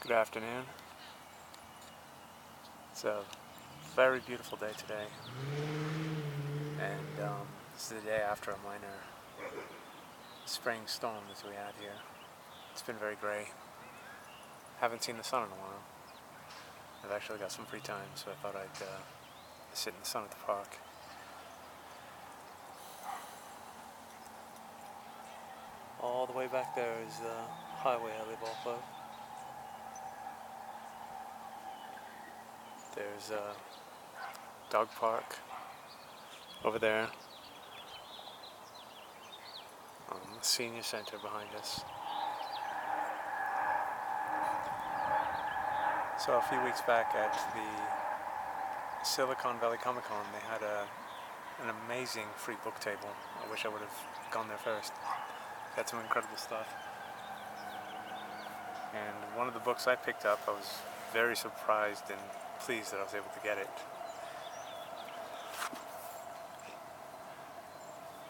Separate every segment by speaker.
Speaker 1: Good afternoon. It's a very beautiful day today, and this is the day after a minor spring storm that we had here. It's been very gray. Haven't seen the sun in a while. I've actually got some free time, so I thought I'd sit in the sun at the park. All the way back there is the highway I live off of. There's a dog park over there. A senior center behind us. So a few weeks back at the Silicon Valley Comic Con, they had an amazing free book table. I wish I would have gone there first. They had some incredible stuff. And one of the books I picked up, I was very surprised and pleased that I was able to get it,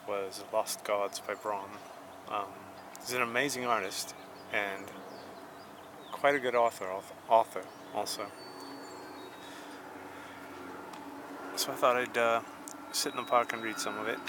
Speaker 1: was Lost Gods by Braun. He's an amazing artist and quite a good author also. So I thought I'd sit in the park and read some of it.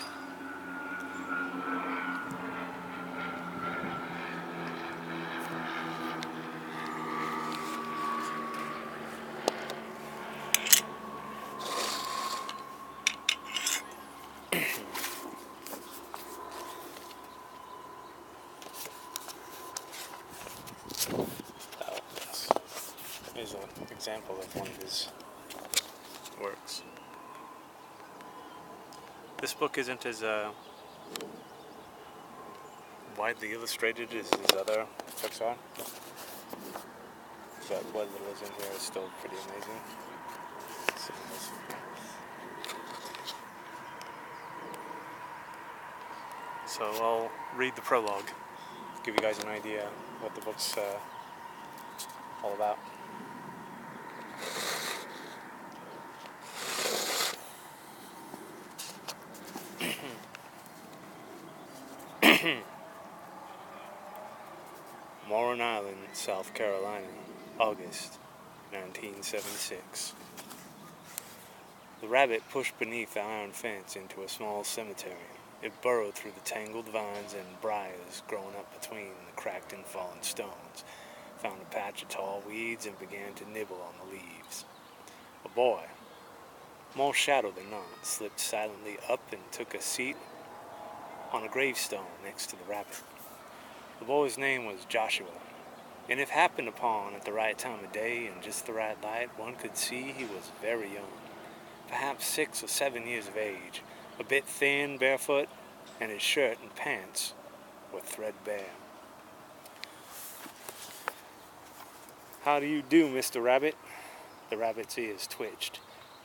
Speaker 1: Here's an example of one of his works. This book isn't as widely illustrated as his other books are, but what little is in here is still pretty amazing. So I'll read the prologue, give you guys an idea what the book's all about. Morin Island, South Carolina, August 1976. The rabbit pushed beneath the iron fence into a small cemetery. It burrowed through the tangled vines and briars growing up between the cracked and fallen stones, found a patch of tall weeds, and began to nibble on the leaves. A boy, more shadow than not, slipped silently up and took a seat on a gravestone next to the rabbit. The boy's name was Joshua, and if happened upon at the right time of day and just the right light, one could see he was very young, perhaps 6 or 7 years of age, a bit thin, barefoot, and his shirt and pants were threadbare. "How do you do, Mr. Rabbit?" The rabbit's ears twitched.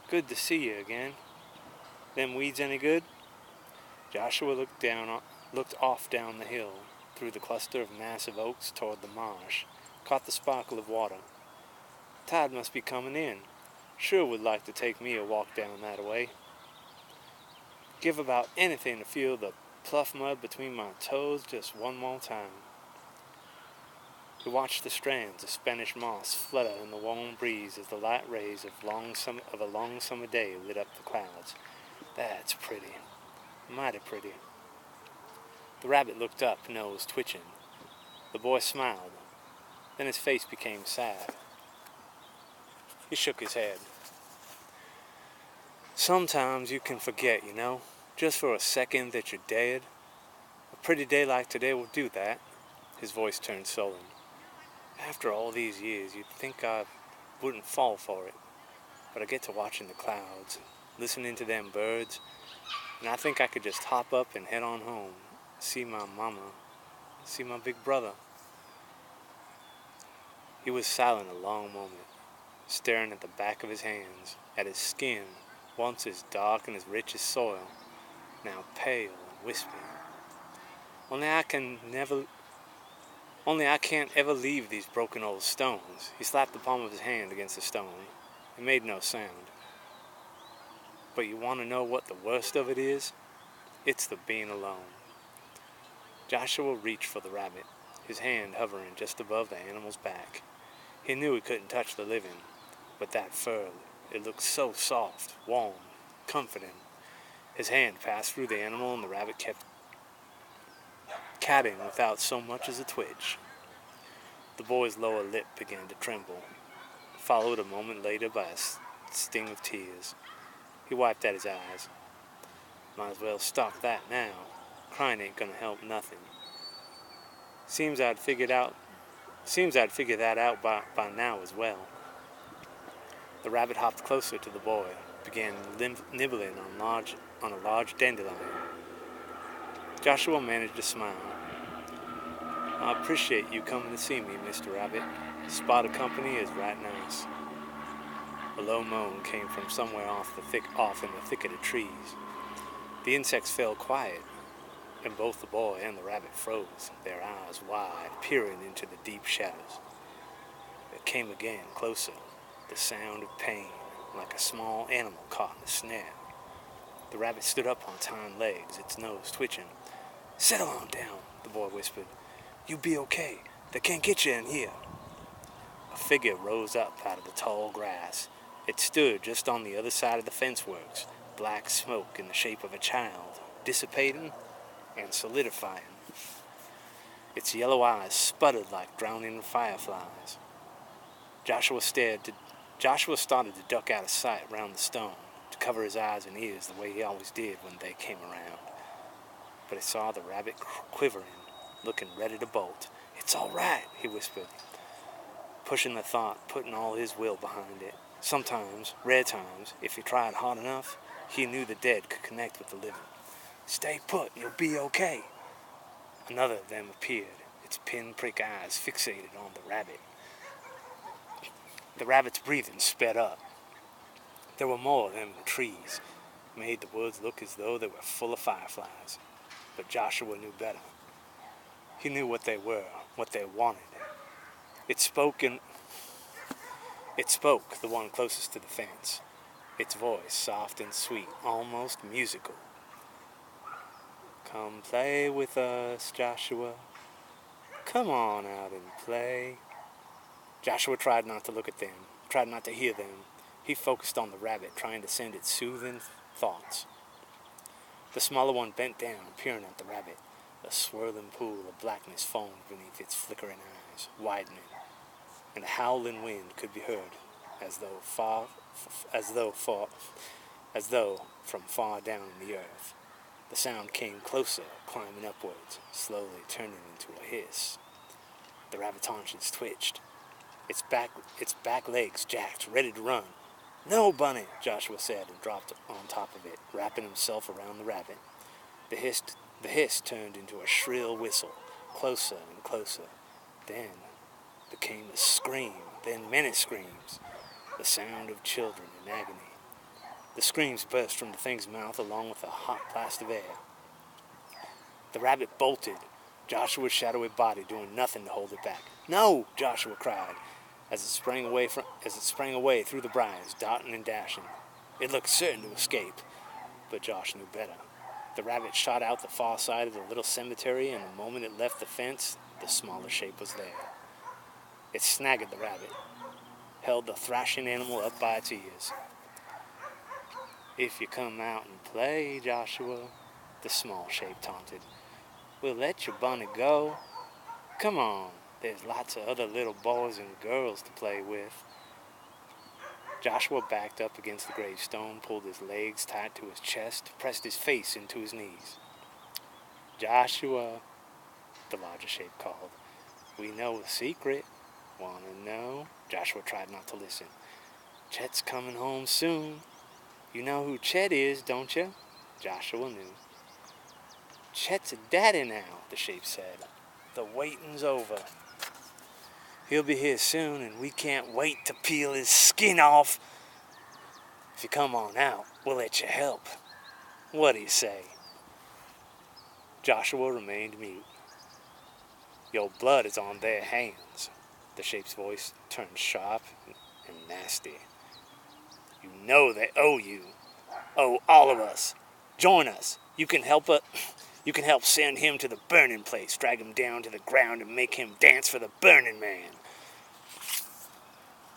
Speaker 1: "Good to see you again. Them weeds any good?" Joshua looked off down the hill, through the cluster of massive oaks toward the marsh, caught the sparkle of water. "Tide must be coming in. Sure would like to take me a walk down that way. Give about anything to feel the pluff mud between my toes just one more time." He watched the strands of Spanish moss flutter in the warm breeze as the light rays of a long summer day lit up the clouds. "That's pretty. Mighty pretty." The rabbit looked up, nose twitching. The boy smiled. Then his face became sad. He shook his head. "Sometimes you can forget, you know, just for a second that you're dead. A pretty day like today will do that." His voice turned sullen. "After all these years, you'd think I wouldn't fall for it. But I get to watching the clouds, listening to them birds, and I think I could just hop up and head on home, see my mama, see my big brother." He was silent a long moment, staring at the back of his hands, at his skin, once as dark and as rich as soil, now pale and wispy. Only I can't ever leave these broken old stones." He slapped the palm of his hand against the stone. It made no sound. "But you want to know what the worst of it is? It's the being alone." Joshua reached for the rabbit, his hand hovering just above the animal's back. He knew he couldn't touch the living, but that fur, it looked so soft, warm, comforting. His hand passed through the animal and the rabbit kept catting without so much as a twitch. The boy's lower lip began to tremble, followed a moment later by a sting of tears. He wiped at his eyes. Might as well stop that now. Crying ain't gonna help nothing. Seems I'd figured that out by now as well. The rabbit hopped closer to the boy, began nibbling on a large dandelion. Joshua managed to smile. I appreciate you coming to see me, Mr. Rabbit. Spot of company is right nice. A low moan came from somewhere off in the thicket of trees. The insects fell quiet, and both the boy and the rabbit froze, their eyes wide, peering into the deep shadows. It came again, closer, the sound of pain, like a small animal caught in a snare. The rabbit stood up on hind legs, its nose twitching. "Settle on down," the boy whispered. "You be okay. They can't get you in here." A figure rose up out of the tall grass. It stood just on the other side of the fence works, black smoke in the shape of a child, dissipating and solidifying. Its yellow eyes sputtered like drowning fireflies. Joshua started to duck out of sight round the stone, to cover his eyes and ears the way he always did when they came around. But he saw the rabbit quivering, looking ready to bolt. "It's all right," he whispered, pushing the thought, putting all his will behind it. Sometimes, rare times, if he tried hard enough, he knew the dead could connect with the living. "Stay put, you'll be okay." Another of them appeared, its pinprick eyes fixated on the rabbit. The rabbit's breathing sped up. There were more of them in the trees, made the woods look as though they were full of fireflies. But Joshua knew better. He knew what they were, what they wanted. It spoke, the one closest to the fence. Its voice, soft and sweet, almost musical. "Come play with us, Joshua. Come on out and play." Joshua tried not to look at them, tried not to hear them. He focused on the rabbit, trying to send it soothing thoughts. The smaller one bent down, peering at the rabbit. A swirling pool of blackness foamed beneath its flickering eyes, widening, and a howling wind could be heard, as though from far down in the earth. The sound came closer, climbing upwards, slowly turning into a hiss. The rabbit's haunches twitched. Its back legs jacked, ready to run. "No, Bunny," Joshua said, and dropped on top of it, wrapping himself around the rabbit. The hiss turned into a shrill whistle, closer and closer. Then became a scream, then many screams, the sound of children in agony. The screams burst from the thing's mouth along with a hot blast of air. The rabbit bolted, Joshua's shadowy body doing nothing to hold it back. "No!" Joshua cried, as it sprang away through the briars, darting and dashing. It looked certain to escape, but Josh knew better. The rabbit shot out the far side of the little cemetery, and the moment it left the fence, the smaller shape was there. It snagged the rabbit, held the thrashing animal up by its ears. "If you come out and play, Joshua," the small shape taunted, "we'll let your bunny go. Come on, there's lots of other little boys and girls to play with." Joshua backed up against the gravestone, pulled his legs tight to his chest, pressed his face into his knees. "Joshua," the larger shape called, "we know a secret. Wanna know?" Joshua tried not to listen. "Chet's coming home soon. You know who Chet is, don't you?" Joshua knew. "Chet's a daddy now," the shape said. "The waiting's over. He'll be here soon, and we can't wait to peel his skin off. If you come on out, we'll let you help. What do you say?" Joshua remained mute. "Your blood is on their hands." The shape's voice turned sharp and nasty. "You know they owe you. Owe all of us. Join us. You can help send him to the burning place, drag him down to the ground, and make him dance for the burning man."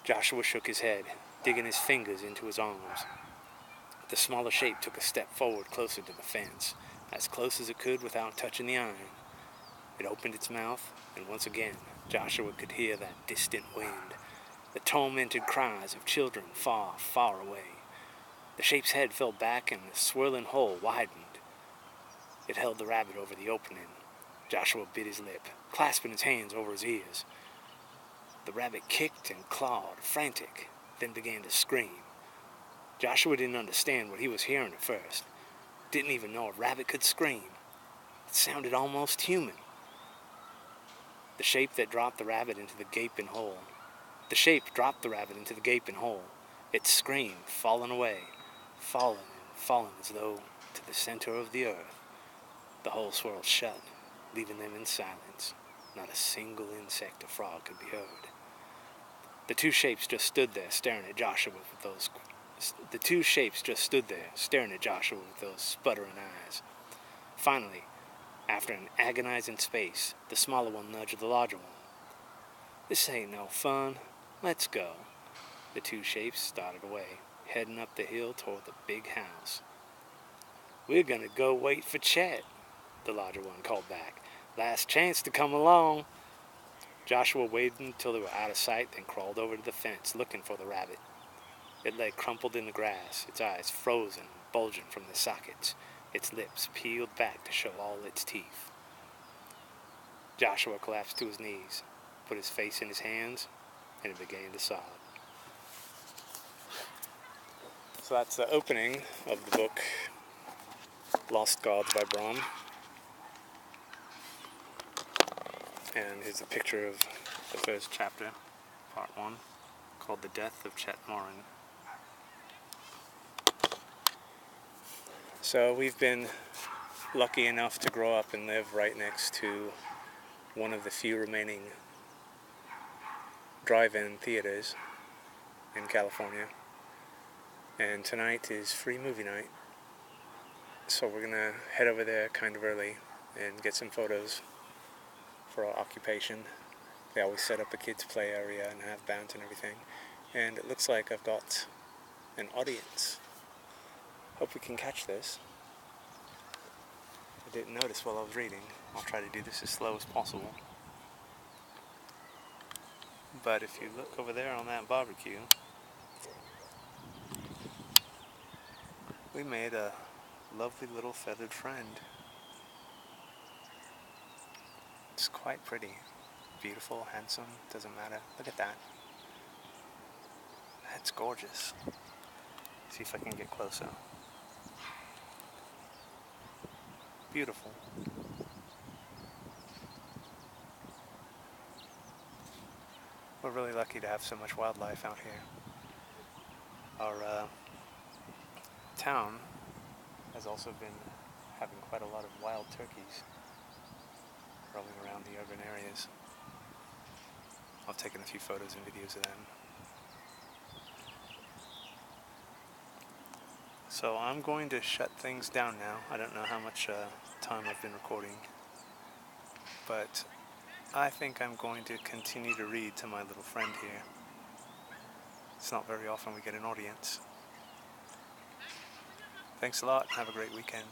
Speaker 1: Joshua shook his head, digging his fingers into his arms. The smaller shape took a step forward closer to the fence, as close as it could without touching the iron. It opened its mouth, and once again Joshua could hear that distant wind, the tormented cries of children far, far away. The shape's head fell back and the swirling hole widened. It held the rabbit over the opening. Joshua bit his lip, clasping his hands over his ears. The rabbit kicked and clawed, frantic, then began to scream. Joshua didn't understand what he was hearing at first. Didn't even know a rabbit could scream. It sounded almost human. The shape dropped the rabbit into the gaping hole. It screamed, falling away, falling and falling as though to the center of the earth. The hole swirled shut, leaving them in silence. Not a single insect or frog could be heard. The two shapes just stood there staring at Joshua with those sputtering eyes. Finally, after an agonizing space, the smaller one nudged the larger one. "This ain't no fun. Let's go." The two shapes started away, heading up the hill toward the big house. "We're gonna go wait for Chet," the larger one called back. "Last chance to come along." Joshua waited until they were out of sight, then crawled over to the fence, looking for the rabbit. It lay crumpled in the grass, its eyes frozen, bulging from their sockets, its lips peeled back to show all its teeth. Joshua collapsed to his knees, put his face in his hands, and it began to sob. So that's the opening of the book, Lost Gods by Brahm. And here's a picture of the first chapter, part 1, called The Death of Chet Morin. So we've been lucky enough to grow up and live right next to one of the few remaining drive-in theaters in California. And tonight is free movie night. So we're gonna head over there kind of early and get some photos for our occupation. They always set up a kids play area and have bands and everything. And it looks like I've got an audience. Hope we can catch this. I didn't notice while I was reading. I'll try to do this as slow as possible. But if you look over there on that barbecue, we made a lovely little feathered friend. It's quite pretty. Beautiful, handsome, doesn't matter. Look at that. That's gorgeous. See if I can get closer. Beautiful. We're really lucky to have so much wildlife out here. Our town has also been having quite a lot of wild turkeys roaming around the urban areas. I've taken a few photos and videos of them. So I'm going to shut things down now. I don't know how much time I've been recording, but I think I'm going to continue to read to my little friend here. It's not very often we get an audience. Thanks a lot. Have a great weekend.